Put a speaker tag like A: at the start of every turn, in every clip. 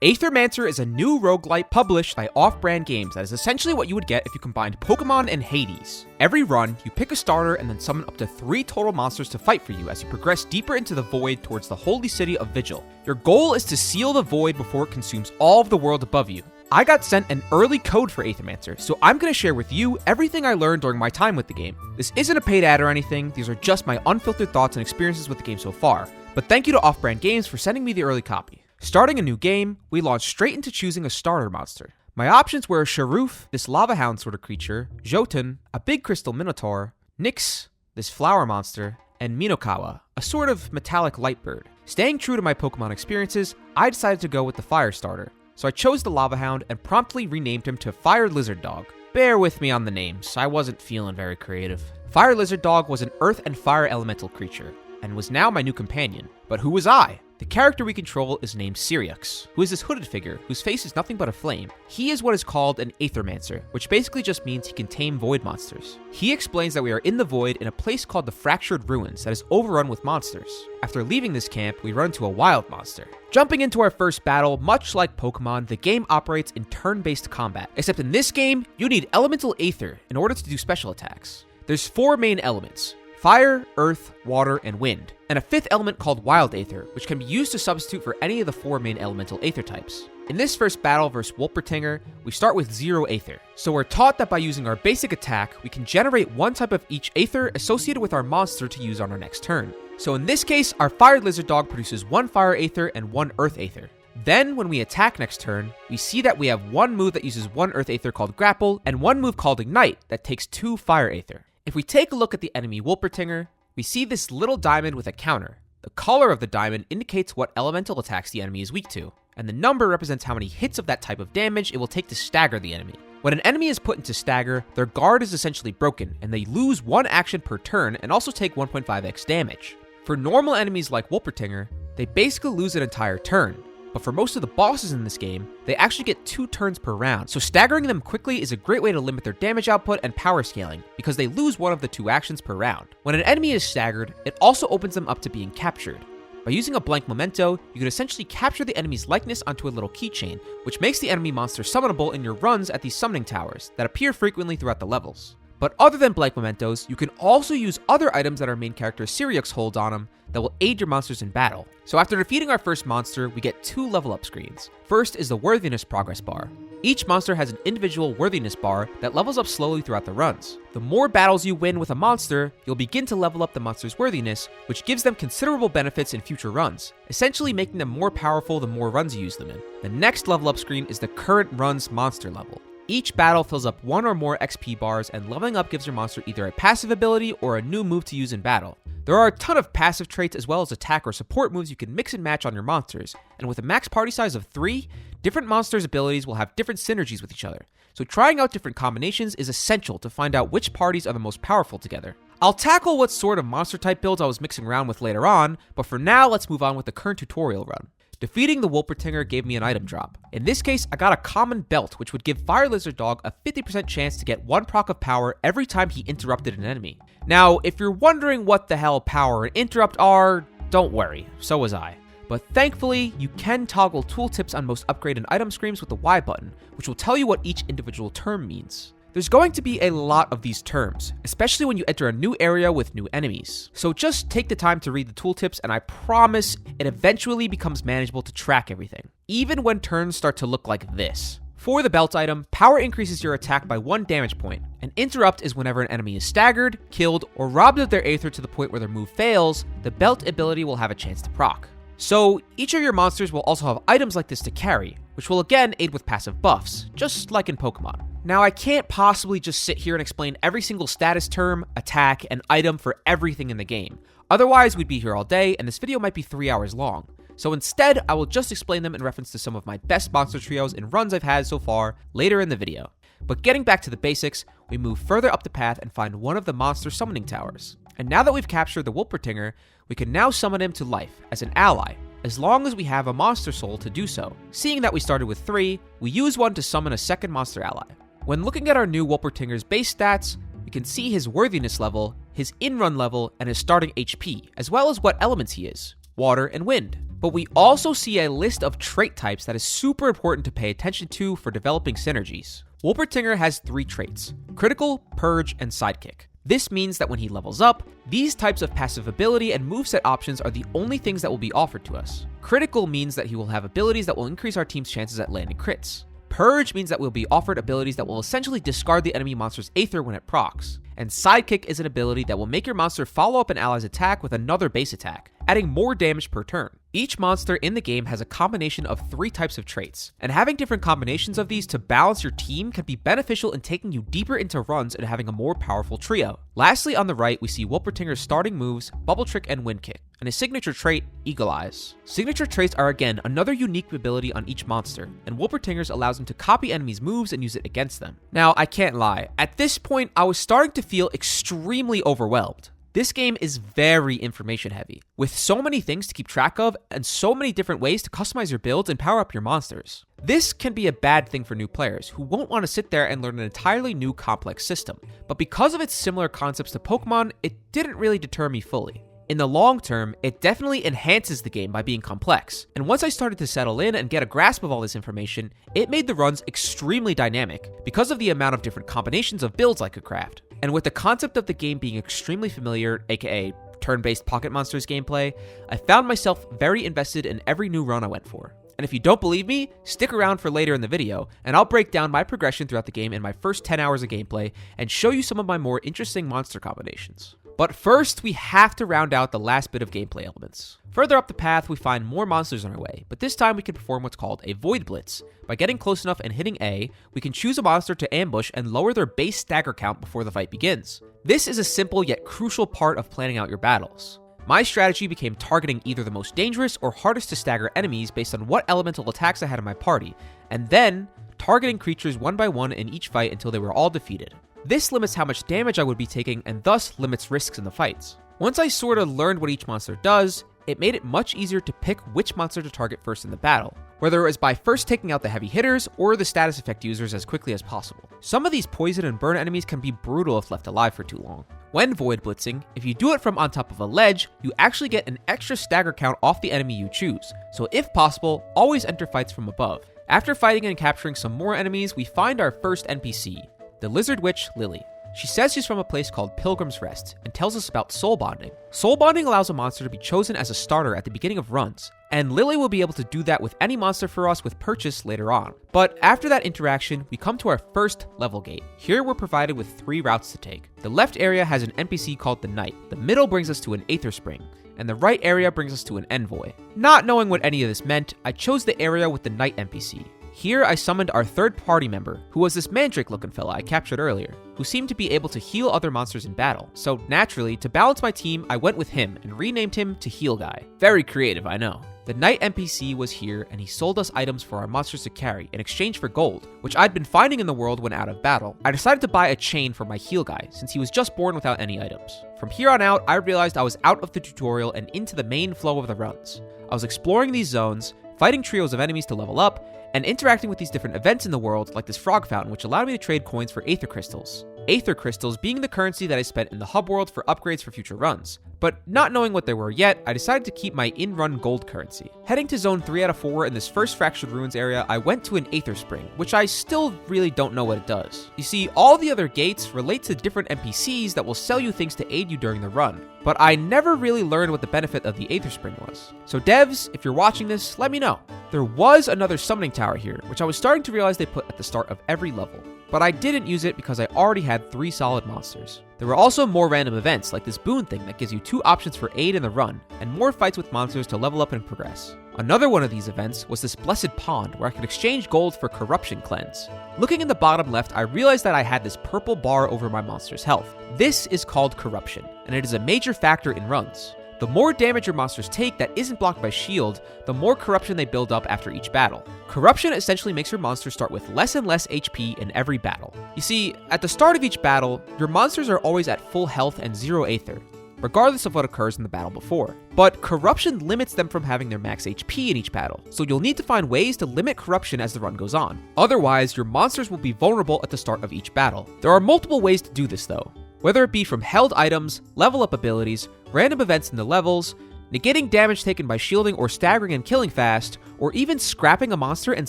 A: Aethermancer is a new roguelite published by Offbrand games that is essentially what you would get if you combined Pokemon and Hades. Every run, you pick a starter and then summon up to 3 total monsters to fight for you as you progress deeper into the void towards the holy city of Vigil. Your goal is to seal the void before it consumes all of the world above you. I got sent an early code for Aethermancer, so I'm going to share with you everything I learned during my time with the game. This isn't a paid ad or anything, these are just my unfiltered thoughts and experiences with the game so far. But thank you to Offbrand Games for sending me the early copy. Starting a new game, we launched straight into choosing a starter monster. My options were Sharoof, this lava hound sort of creature, Jotun, a big crystal minotaur, Nyx, this flower monster, and Minokawa, a sort of metallic light bird. Staying true to my Pokemon experiences, I decided to go with the fire starter. So I chose the lava hound and promptly renamed him to Fire Lizard Dog. Bear with me on the names, I wasn't feeling very creative. Fire Lizard Dog was an earth and fire elemental creature, and was now my new companion. But who was I? The character we control is named Syriux, who is this hooded figure whose face is nothing but a flame. He is what is called an Aethermancer, which basically just means he can tame void monsters. He explains that we are in the void in a place called the Fractured Ruins that is overrun with monsters. After leaving this camp, we run into a wild monster. Jumping into our first battle, much like Pokemon, the game operates in turn-based combat, except in this game, you need elemental aether in order to do special attacks. There's 4 main elements: fire, earth, water, and wind, and a 5th element called wild aether, which can be used to substitute for any of the 4 main elemental aether types. In this first battle versus Wolpertinger, we start with 0 aether, so we're taught that by using our basic attack, we can generate 1 type of each aether associated with our monster to use on our next turn. So in this case, our Fire Lizard Dog produces 1 fire aether and 1 earth aether. Then, when we attack next turn, we see that we have 1 move that uses 1 earth aether called Grapple, and 1 move called Ignite that takes 2 fire aether. If we take a look at the enemy Wolpertinger, we see this little diamond with a counter. The color of the diamond indicates what elemental attacks the enemy is weak to, and the number represents how many hits of that type of damage it will take to stagger the enemy. When an enemy is put into stagger, their guard is essentially broken, and they lose 1 action per turn and also take 1.5x damage. For normal enemies like Wolpertinger, they basically lose an entire turn. But for most of the bosses in this game, they actually get 2 turns per round, so staggering them quickly is a great way to limit their damage output and power scaling, because they lose 1 of the 2 actions per round. When an enemy is staggered, it also opens them up to being captured. By using a blank memento, you can essentially capture the enemy's likeness onto a little keychain, which makes the enemy monster summonable in your runs at these summoning towers that appear frequently throughout the levels. But other than blank mementos, you can also use other items that our main character Syriux holds on him that will aid your monsters in battle. So after defeating our first monster, we get 2 level up screens. First is the worthiness progress bar. Each monster has an individual worthiness bar that levels up slowly throughout the runs. The more battles you win with a monster, you'll begin to level up the monster's worthiness, which gives them considerable benefits in future runs, essentially making them more powerful the more runs you use them in. The next level up screen is the current run's monster level. Each battle fills up 1 or more XP bars, and leveling up gives your monster either a passive ability or a new move to use in battle. There are a ton of passive traits as well as attack or support moves you can mix and match on your monsters, and with a max party size of 3, different monsters' abilities will have different synergies with each other. So trying out different combinations is essential to find out which parties are the most powerful together. I'll tackle what sort of monster type builds I was mixing around with later on, but for now let's move on with the current tutorial run. Defeating the Wolpertinger gave me an item drop. In this case, I got a common belt, which would give Fire Lizard Dog a 50% chance to get 1 proc of power every time he interrupted an enemy. Now, if you're wondering what the hell power and interrupt are, don't worry, so was I. But thankfully, you can toggle tooltips on most upgrade and item screens with the Y button, which will tell you what each individual term means. There's going to be a lot of these terms, especially when you enter a new area with new enemies. So just take the time to read the tooltips and I promise it eventually becomes manageable to track everything, even when turns start to look like this. For the belt item, power increases your attack by 1 damage point. An interrupt is whenever an enemy is staggered, killed, or robbed of their aether to the point where their move fails, the belt ability will have a chance to proc. So each of your monsters will also have items like this to carry, which will again aid with passive buffs, just like in Pokemon. Now I can't possibly just sit here and explain every single status term, attack, and item for everything in the game. Otherwise we'd be here all day and this video might be 3 hours long. So instead, I will just explain them in reference to some of my best monster trios and runs I've had so far later in the video. But getting back to the basics, we move further up the path and find one of the monster summoning towers. And now that we've captured the Wolpertinger, we can now summon him to life as an ally, as long as we have a monster soul to do so. Seeing that we started with 3, we use 1 to summon a second monster ally. When looking at our new Wolpertinger's base stats, we can see his worthiness level, his in-run level, and his starting HP, as well as what elements he is, water and wind. But we also see a list of trait types that is super important to pay attention to for developing synergies. Wolpertinger has 3 traits: Critical, Purge, and Sidekick. This means that when he levels up, these types of passive ability and moveset options are the only things that will be offered to us. Critical means that he will have abilities that will increase our team's chances at landing crits. Purge means that we'll be offered abilities that will essentially discard the enemy monster's Aether when it procs. And Sidekick is an ability that will make your monster follow up an ally's attack with another base attack, adding more damage per turn. Each monster in the game has a combination of 3 types of traits, and having different combinations of these to balance your team can be beneficial in taking you deeper into runs and having a more powerful trio. Lastly, on the right, we see Wolpertinger's starting moves, Bubble Trick and Wind Kick, and his signature trait, Eagle Eyes. Signature traits are again another unique ability on each monster, and Wolpertinger's allows him to copy enemies' moves and use it against them. Now, I can't lie, at this point I was starting to feel extremely overwhelmed. This game is very information heavy, with so many things to keep track of and so many different ways to customize your builds and power up your monsters. This can be a bad thing for new players who won't want to sit there and learn an entirely new complex system, but because of its similar concepts to Pokemon, it didn't really deter me fully. In the long term, it definitely enhances the game by being complex, and once I started to settle in and get a grasp of all this information, it made the runs extremely dynamic because of the amount of different combinations of builds I could craft. And with the concept of the game being extremely familiar, aka turn-based Pocket Monsters gameplay, I found myself very invested in every new run I went for. And if you don't believe me, stick around for later in the video, and I'll break down my progression throughout the game in my first 10 hours of gameplay and show you some of my more interesting monster combinations. But first, we have to round out the last bit of gameplay elements. Further up the path, we find more monsters on our way, but this time we can perform what's called a Void Blitz. By getting close enough and hitting A, we can choose a monster to ambush and lower their base stagger count before the fight begins. This is a simple yet crucial part of planning out your battles. My strategy became targeting either the most dangerous or hardest to stagger enemies based on what elemental attacks I had in my party, and then targeting creatures one by one in each fight until they were all defeated. This limits how much damage I would be taking and thus limits risks in the fights. Once I sorta learned what each monster does, it made it much easier to pick which monster to target first in the battle, whether it was by first taking out the heavy hitters or the status effect users as quickly as possible. Some of these poison and burn enemies can be brutal if left alive for too long. When void blitzing, if you do it from on top of a ledge, you actually get an extra stagger count off the enemy you choose, so if possible, always enter fights from above. After fighting and capturing some more enemies, we find our first NPC, the lizard witch Lily. She says she's from a place called Pilgrim's Rest and tells us about soul bonding. Soul bonding allows a monster to be chosen as a starter at the beginning of runs, and Lily will be able to do that with any monster for us with purchase later on. But after that interaction, we come to our first level gate. Here we're provided with 3 routes to take. The left area has an NPC called the Knight, the middle brings us to an Aether Spring, and the right area brings us to an Envoy. Not knowing what any of this meant, I chose the area with the Knight NPC. Here I summoned our third party member, who was this mandrake looking fella I captured earlier, who seemed to be able to heal other monsters in battle. So naturally, to balance my team, I went with him and renamed him to Heal Guy. Very creative, I know. The Knight NPC was here and he sold us items for our monsters to carry in exchange for gold, which I'd been finding in the world when out of battle. I decided to buy a chain for my Heal Guy since he was just born without any items. From here on out, I realized I was out of the tutorial and into the main flow of the runs. I was exploring these zones, fighting trios of enemies to level up, and interacting with these different events in the world like this frog fountain, which allowed me to trade coins for Aether Crystals. Aether Crystals being the currency that I spent in the hub world for upgrades for future runs. But not knowing what they were yet, I decided to keep my in-run gold currency. Heading to zone 3 out of 4 in this first Fractured Ruins area, I went to an Aether Spring, which I still really don't know what it does. You see, all the other gates relate to different NPCs that will sell you things to aid you during the run, but I never really learned what the benefit of the Aether Spring was. So devs, if you're watching this, let me know. There was another summoning tower here, which I was starting to realize they put at the start of every level, but I didn't use it because I already had 3 solid monsters. There were also more random events like this boon thing that gives you 2 options for aid in the run, and more fights with monsters to level up and progress. Another one of these events was this blessed pond where I could exchange gold for corruption cleanse. Looking in the bottom left, I realized that I had this purple bar over my monster's health. This is called corruption, and it is a major factor in runs. The more damage your monsters take that isn't blocked by shield, the more corruption they build up after each battle. Corruption essentially makes your monster start with less and less HP in every battle. You see, at the start of each battle, your monsters are always at full health and 0 Aether, regardless of what occurs in the battle before. But corruption limits them from having their max HP in each battle, so you'll need to find ways to limit corruption as the run goes on. Otherwise, your monsters will be vulnerable at the start of each battle. There are multiple ways to do this though, whether it be from held items, level up abilities, random events in the levels, negating damage taken by shielding or staggering and killing fast, or even scrapping a monster and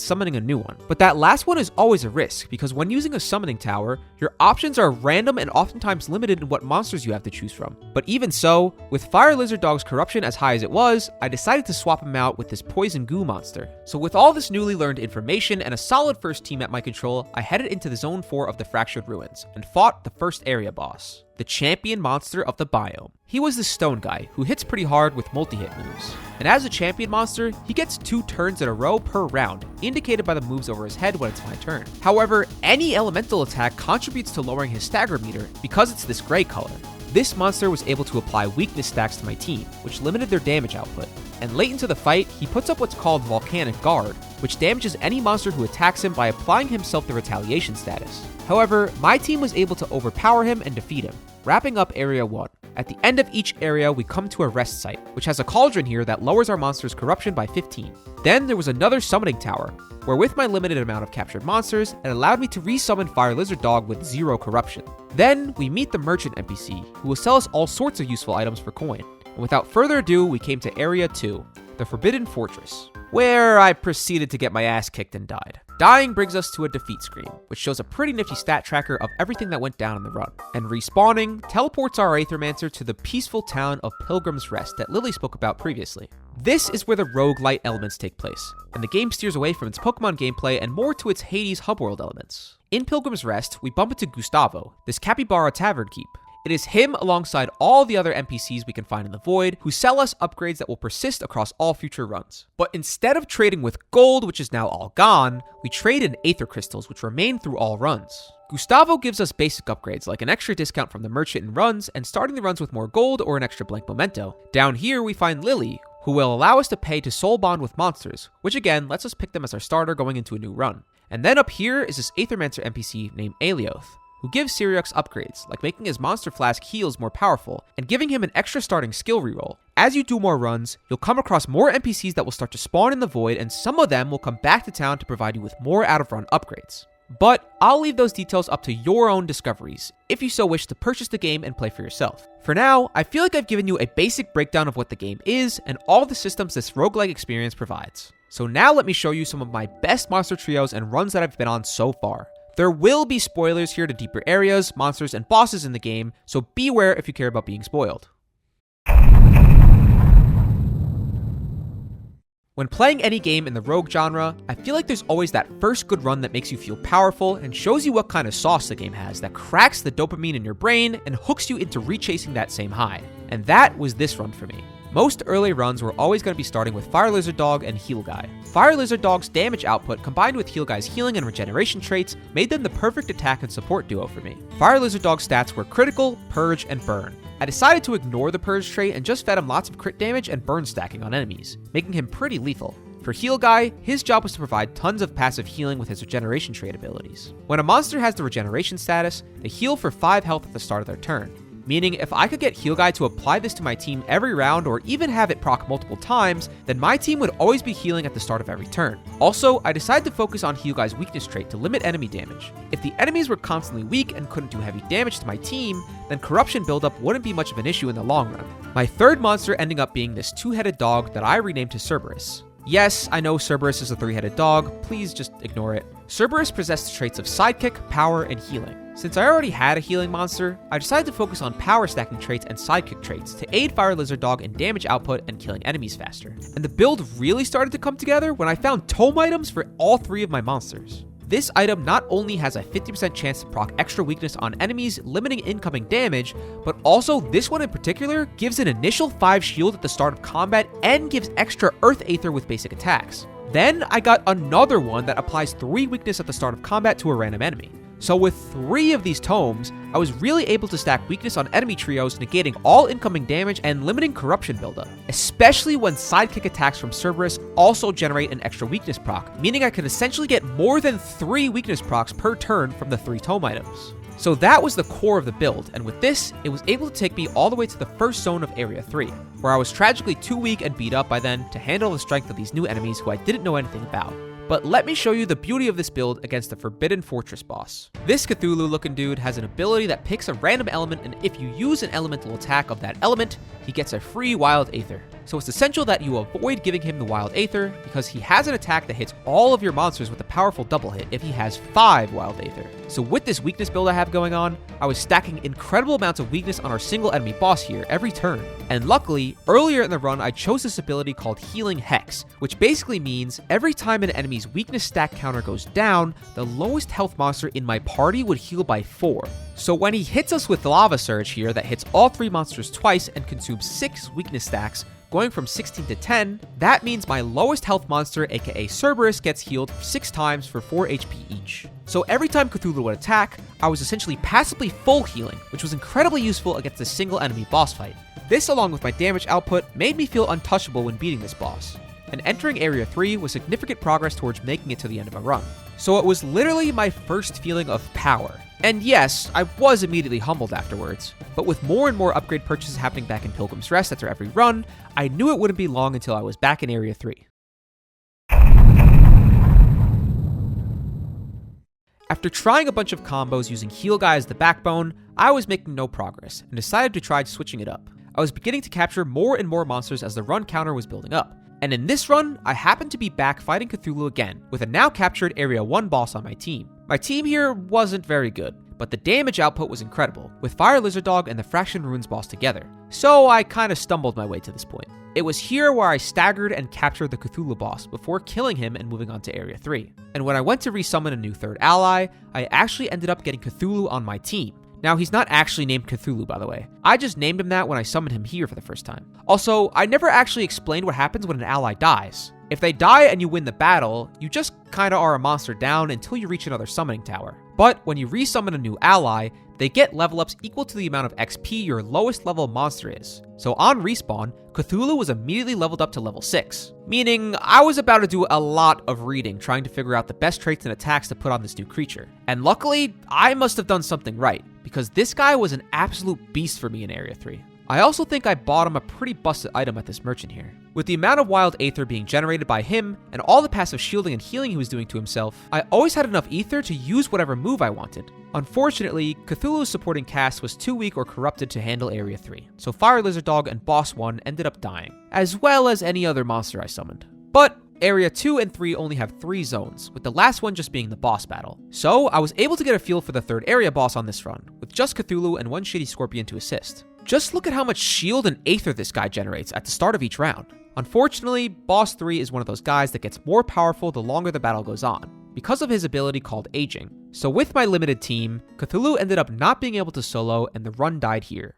A: summoning a new one. But that last one is always a risk, because when using a summoning tower, your options are random and oftentimes limited in what monsters you have to choose from. But even so, with Fire Lizard Dog's corruption as high as it was, I decided to swap him out with this poison goo monster. So with all this newly learned information and a solid first team at my control, I headed into the Zone 4 of the Fractured Ruins, and fought the first area boss, the champion monster of the biome. He was the stone guy, who hits pretty hard with multi-hit moves. And as a champion monster, he gets 2 turns in a row per round, indicated by the moves over his head when it's my turn. However, any elemental attack contributes to lowering his stagger meter because it's this gray color. This monster was able to apply weakness stacks to my team, which limited their damage output. And late into the fight, he puts up what's called Volcanic Guard, which damages any monster who attacks him by applying himself the retaliation status. However, my team was able to overpower him and defeat him, wrapping up Area 1. At the end of each area, we come to a rest site, which has a cauldron here that lowers our monster's corruption by 15. Then there was another summoning tower, where with my limited amount of captured monsters, it allowed me to resummon Fire Lizard Dog with 0 corruption. Then we meet the merchant NPC, who will sell us all sorts of useful items for coin. And without further ado, we came to Area 2, the Forbidden Fortress, where I proceeded to get my ass kicked and died. Dying brings us to a defeat screen, which shows a pretty nifty stat tracker of everything that went down in the run. And respawning teleports our Aethermancer to the peaceful town of Pilgrim's Rest that Lily spoke about previously. This is where the roguelite elements take place, and the game steers away from its Pokemon gameplay and more to its Hades hub world elements. In Pilgrim's Rest, we bump into Gustavo, this capybara tavern keep. It is him alongside all the other NPCs we can find in the Void who sell us upgrades that will persist across all future runs. But instead of trading with gold, which is now all gone, we trade in Aether Crystals, which remain through all runs. Gustavo gives us basic upgrades like an extra discount from the merchant in runs and starting the runs with more gold or an extra blank memento. Down here we find Lily, who will allow us to pay to soul bond with monsters, which again lets us pick them as our starter going into a new run. And then up here is this Aethermancer NPC named Alioth, who gives Sirius upgrades, like making his Monster Flask heals more powerful, and giving him an extra starting skill reroll. As you do more runs, you'll come across more NPCs that will start to spawn in the Void, and some of them will come back to town to provide you with more out-of-run upgrades. But I'll leave those details up to your own discoveries, if you so wish to purchase the game and play for yourself. For now, I feel like I've given you a basic breakdown of what the game is, and all the systems this roguelike experience provides. So now let me show you some of my best monster trios and runs that I've been on so far. There will be spoilers here to deeper areas, monsters, and bosses in the game, so beware if you care about being spoiled. When playing any game in the rogue genre, I feel like there's always that first good run that makes you feel powerful and shows you what kind of sauce the game has that cracks the dopamine in your brain and hooks you into rechasing that same high. And that was this run for me. Most early runs were always going to be starting with Fire Lizard Dog and Heal Guy. Fire Lizard Dog's damage output combined with Heal Guy's healing and regeneration traits made them the perfect attack and support duo for me. Fire Lizard Dog's stats were Critical, Purge, and Burn. I decided to ignore the Purge trait and just fed him lots of crit damage and burn stacking on enemies, making him pretty lethal. For Heal Guy, his job was to provide tons of passive healing with his regeneration trait abilities. When a monster has the regeneration status, they heal for 5 health at the start of their turn. Meaning, if I could get Heal Guy to apply this to my team every round or even have it proc multiple times, then my team would always be healing at the start of every turn. Also, I decided to focus on Heal Guy's weakness trait to limit enemy damage. If the enemies were constantly weak and couldn't do heavy damage to my team, then corruption buildup wouldn't be much of an issue in the long run. My third monster ending up being this 2-headed dog that I renamed to Cerberus. Yes, I know Cerberus is a 3-headed dog, please just ignore it. Cerberus possessed the traits of Sidekick, Power, and Healing. Since I already had a healing monster, I decided to focus on power stacking traits and sidekick traits to aid Fire Lizard Dog in damage output and killing enemies faster. And the build really started to come together when I found tome items for all 3 of my monsters. This item not only has a 50% chance to proc extra weakness on enemies, limiting incoming damage, but also this one in particular gives an initial 5 shield at the start of combat and gives extra Earth Aether with basic attacks. Then I got another one that applies 3 weakness at the start of combat to a random enemy. So with 3 of these tomes, I was really able to stack weakness on enemy trios, negating all incoming damage and limiting corruption buildup, especially when sidekick attacks from Cerberus also generate an extra weakness proc, meaning I could essentially get more than 3 weakness procs per turn from the 3 tome items. So that was the core of the build, and with this, it was able to take me all the way to the first zone of Area 3, where I was tragically too weak and beat up by then to handle the strength of these new enemies who I didn't know anything about. But let me show you the beauty of this build against the Forbidden Fortress boss. This Cthulhu-looking dude has an ability that picks a random element, and if you use an elemental attack of that element, he gets a free Wild Aether. so it's essential that you avoid giving him the Wild Aether because he has an attack that hits all of your monsters with a powerful double hit if he has 5 Wild Aether. So with this weakness build I have going on, I was stacking incredible amounts of weakness on our single enemy boss here every turn. And luckily, earlier in the run I chose this ability called Healing Hex, which basically means every time an enemy's weakness stack counter goes down, the lowest health monster in my party would heal by 4. So when he hits us with Lava Surge here that hits all 3 monsters twice and consumes 6 weakness stacks, going from 16 to 10, that means my lowest health monster, aka Cerberus, gets healed 6 times for 4 HP each. So every time Cthulhu would attack, I was essentially passively full healing, which was incredibly useful against a single enemy boss fight. This, along with my damage output, made me feel untouchable when beating this boss. And entering Area 3 was significant progress towards making it to the end of a run. So it was literally my first feeling of power. And yes, I was immediately humbled afterwards, but with more and more upgrade purchases happening back in Pilgrim's Rest after every run, I knew it wouldn't be long until I was back in Area 3. After trying a bunch of combos using Heal Guy as the backbone, I was making no progress, and decided to try switching it up. I was beginning to capture more and more monsters as the run counter was building up. And in this run, I happened to be back fighting Cthulhu again, with a now captured Area 1 boss on my team. My team here wasn't very good, but the damage output was incredible, with Fire Lizard Dog and the Fraction Runes boss together. So I kinda stumbled my way to this point. It was here where I staggered and captured the Cthulhu boss before killing him and moving on to Area 3. And when I went to resummon a new third ally, I actually ended up getting Cthulhu on my team. Now, he's not actually named Cthulhu, by the way. I just named him that when I summoned him here for the first time. Also, I never actually explained what happens when an ally dies. If they die and you win the battle, you just kinda are a monster down until you reach another summoning tower. But when you resummon a new ally, they get level ups equal to the amount of XP your lowest level monster is. So on respawn, Cthulhu was immediately leveled up to level 6, meaning I was about to do a lot of reading trying to figure out the best traits and attacks to put on this new creature. And luckily, I must have done something right, because this guy was an absolute beast for me in Area 3. I also think I bought him a pretty busted item at this merchant here. With the amount of wild aether being generated by him, and all the passive shielding and healing he was doing to himself, I always had enough ether to use whatever move I wanted. Unfortunately, Cthulhu's supporting cast was too weak or corrupted to handle Area 3, so Fire Lizard Dog and Boss 1 ended up dying, as well as any other monster I summoned. But Area 2 and 3 only have 3 zones, with the last one just being the boss battle. So I was able to get a feel for the third area boss on this run, with just Cthulhu and one shitty scorpion to assist. Just look at how much shield and aether this guy generates at the start of each round. Unfortunately, Boss 3 is one of those guys that gets more powerful the longer the battle goes on, because of his ability called Aging. So with my limited team, Cthulhu ended up not being able to solo and the run died here.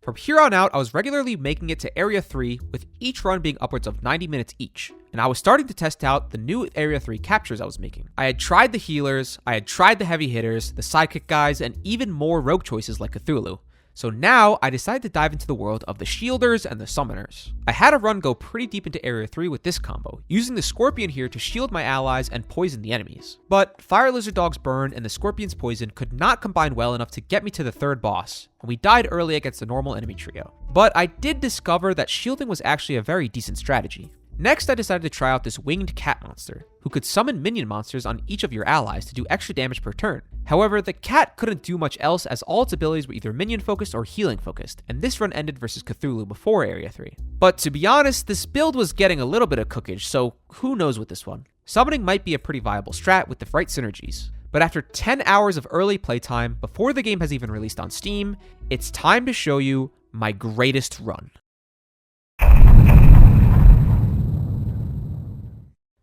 A: From here on out, I was regularly making it to Area 3, with each run being upwards of 90 minutes each, and I was starting to test out the new Area 3 captures I was making. I had tried the healers, I had tried the heavy hitters, the sidekick guys, and even more rogue choices like Cthulhu. So now, I decided to dive into the world of the shielders and the summoners. I had a run go pretty deep into Area 3 with this combo, using the Scorpion here to shield my allies and poison the enemies. But Fire Lizard Dog's burn and the Scorpion's poison could not combine well enough to get me to the third boss, and we died early against the normal enemy trio. But I did discover that shielding was actually a very decent strategy. Next, I decided to try out this winged cat monster, who could summon minion monsters on each of your allies to do extra damage per turn. However, the cat couldn't do much else as all its abilities were either minion focused or healing focused, and this run ended versus Cthulhu before Area 3. But to be honest, this build was getting a little bit of cookage, so who knows with this one. Summoning might be a pretty viable strat with the right synergies. But after 10 hours of early playtime, before the game has even released on Steam, it's time to show you my greatest run.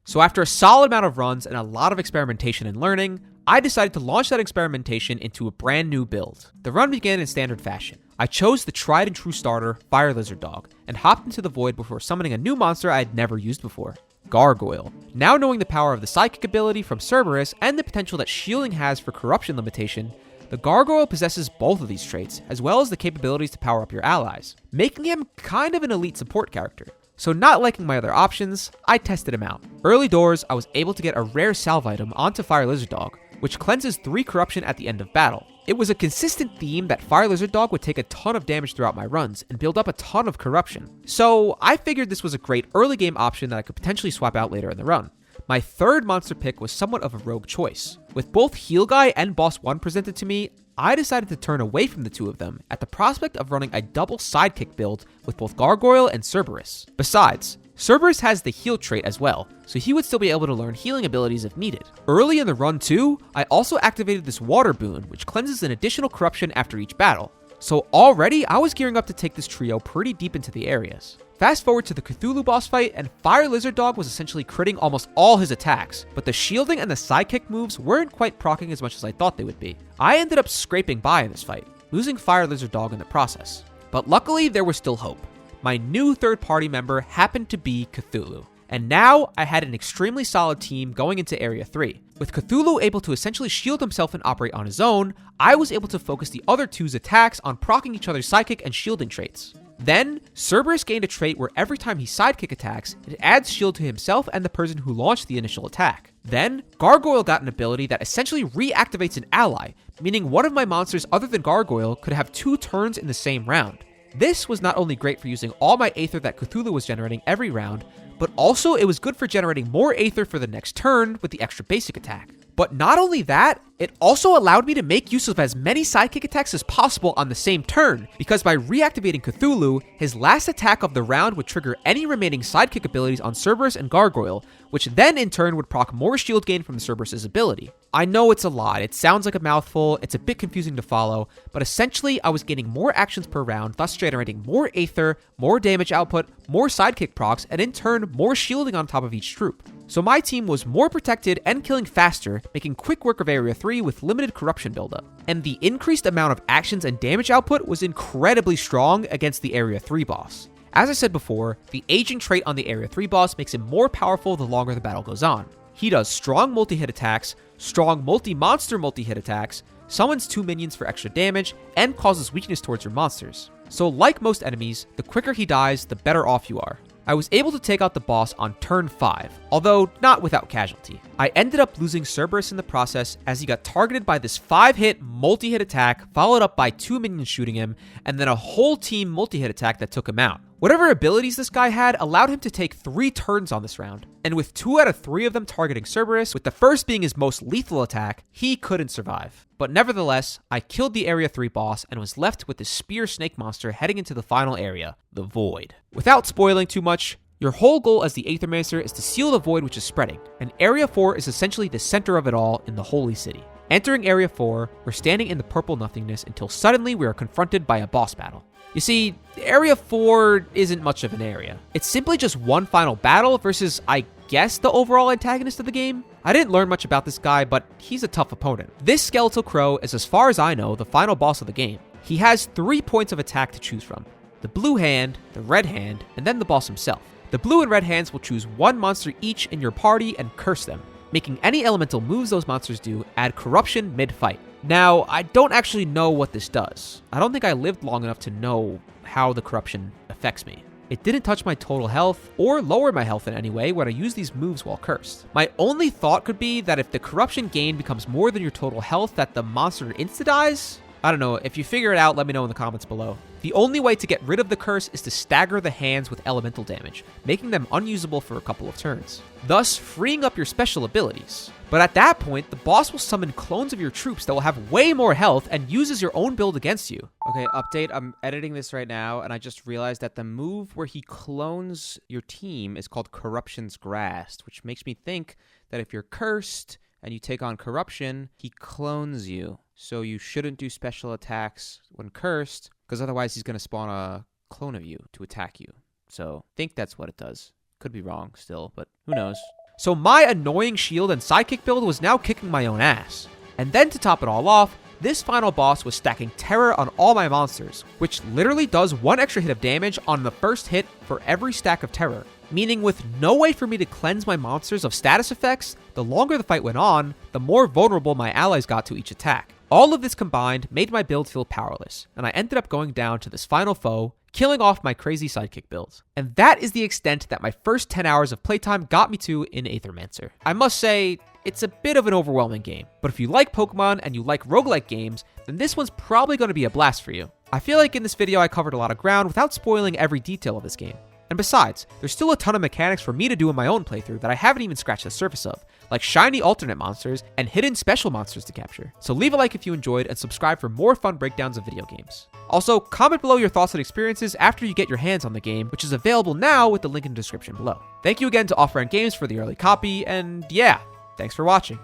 A: So after a solid amount of runs and a lot of experimentation and learning, I decided to launch that experimentation into a brand new build. The run began in standard fashion. I chose the tried and true starter, Fire Lizard Dog, and hopped into the void before summoning a new monster I had never used before, Gargoyle. Now knowing the power of the psychic ability from Cerberus and the potential that shielding has for corruption limitation, the Gargoyle possesses both of these traits, as well as the capabilities to power up your allies, making him kind of an elite support character. So not liking my other options, I tested him out. Early doors, I was able to get a rare salve item onto Fire Lizard Dog, which cleanses 3 corruption at the end of battle. It was a consistent theme that Fire Lizard Dog would take a ton of damage throughout my runs and build up a ton of corruption. So I figured this was a great early game option that I could potentially swap out later in the run. My third monster pick was somewhat of a rogue choice. With both Heal Guy and Boss 1 presented to me, I decided to turn away from the two of them at the prospect of running a double sidekick build with both Gargoyle and Cerberus. Besides, Cerberus has the heal trait as well, so he would still be able to learn healing abilities if needed. Early in the run too, I also activated this water boon, which cleanses an additional corruption after each battle. So already, I was gearing up to take this trio pretty deep into the areas. Fast forward to the Cthulhu boss fight, and Fire Lizard Dog was essentially critting almost all his attacks, but the shielding and the sidekick moves weren't quite proccing as much as I thought they would be. I ended up scraping by in this fight, losing Fire Lizard Dog in the process. But luckily, there was still hope. My new third party member happened to be Cthulhu. And now I had an extremely solid team going into Area 3. With Cthulhu able to essentially shield himself and operate on his own, I was able to focus the other two's attacks on proccing each other's psychic and shielding traits. Then, Cerberus gained a trait where every time he sidekick attacks, it adds shield to himself and the person who launched the initial attack. Then, Gargoyle got an ability that essentially reactivates an ally, meaning one of my monsters other than Gargoyle could have 2 turns in the same round. This was not only great for using all my Aether that Cthulhu was generating every round, but also it was good for generating more Aether for the next turn with the extra basic attack. But not only that, it also allowed me to make use of as many sidekick attacks as possible on the same turn, because by reactivating Cthulhu, his last attack of the round would trigger any remaining sidekick abilities on Cerberus and Gargoyle, which then in turn would proc more shield gain from Cerberus' ability. I know it's a lot, it sounds like a mouthful, it's a bit confusing to follow, but essentially I was gaining more actions per round, thus generating more Aether, more damage output, more sidekick procs, and in turn more shielding on top of each troop. So my team was more protected and killing faster, making quick work of Area 3 with limited corruption buildup. And the increased amount of actions and damage output was incredibly strong against the Area 3 boss. As I said before, the aging trait on the Area 3 boss makes him more powerful the longer the battle goes on. He does strong multi-hit attacks, strong multi-monster multi-hit attacks, summons 2 minions for extra damage, and causes weakness towards your monsters. So like most enemies, the quicker he dies, the better off you are. I was able to take out the boss on turn 5, although not without casualty. I ended up losing Cerberus in the process as he got targeted by this 5-hit multi-hit attack, followed up by 2 minions shooting him, and then a whole team multi-hit attack that took him out. Whatever abilities this guy had allowed him to take 3 turns on this round, and with 2 out of 3 of them targeting Cerberus, with the first being his most lethal attack, he couldn't survive. But nevertheless, I killed the Area 3 boss and was left with the spear snake monster heading into the final area, the Void. Without spoiling too much, your whole goal as the Aethermancer is to seal the Void which is spreading, and Area 4 is essentially the center of it all in the Holy City. Entering Area 4, we're standing in the purple nothingness until suddenly we are confronted by a boss battle. You see, Area 4 isn't much of an area. It's simply just one final battle versus, I guess, the overall antagonist of the game. I didn't learn much about this guy, but he's a tough opponent. This Skeletal Crow is, as far as I know, the final boss of the game. He has 3 points of attack to choose from: the blue hand, the red hand, and then the boss himself. The blue and red hands will choose 1 monster each in your party and curse them, making any elemental moves those monsters do add corruption mid-fight. Now, I don't actually know what this does. I don't think I lived long enough to know how the corruption affects me. It didn't touch my total health or lower my health in any way when I use these moves while cursed. My only thought could be that if the corruption gain becomes more than your total health, that the monster insta-dies? I don't know. If you figure it out, let me know in the comments below. The only way to get rid of the curse is to stagger the hands with elemental damage, making them unusable for a couple of turns, thus freeing up your special abilities. But at that point, the boss will summon clones of your troops that will have way more health and uses your own build against you. Okay, update, I'm editing this right now, and I just realized that the move where he clones your team is called Corruption's Grasp, which makes me think that if you're cursed and you take on corruption, he clones you. So you shouldn't do special attacks when cursed, because otherwise he's going to spawn a clone of you to attack you. So I think that's what it does. Could be wrong still, but who knows. So my annoying shield and sidekick build was now kicking my own ass. And then to top it all off, this final boss was stacking terror on all my monsters, which literally does 1 extra hit of damage on the first hit for every stack of terror. Meaning with no way for me to cleanse my monsters of status effects, the longer the fight went on, the more vulnerable my allies got to each attack. All of this combined made my build feel powerless, and I ended up going down to this final foe, killing off my crazy sidekick build. And that is the extent that my first 10 hours of playtime got me to in Aethermancer. I must say, it's a bit of an overwhelming game, but if you like Pokemon and you like roguelike games, then this one's probably going to be a blast for you. I feel like in this video I covered a lot of ground without spoiling every detail of this game. And besides, there's still a ton of mechanics for me to do in my own playthrough that I haven't even scratched the surface of, like shiny alternate monsters and hidden special monsters to capture. So leave a like if you enjoyed and subscribe for more fun breakdowns of video games. Also, comment below your thoughts and experiences after you get your hands on the game, which is available now with the link in the description below. Thank you again to Offbrand Games for the early copy, and yeah, thanks for watching.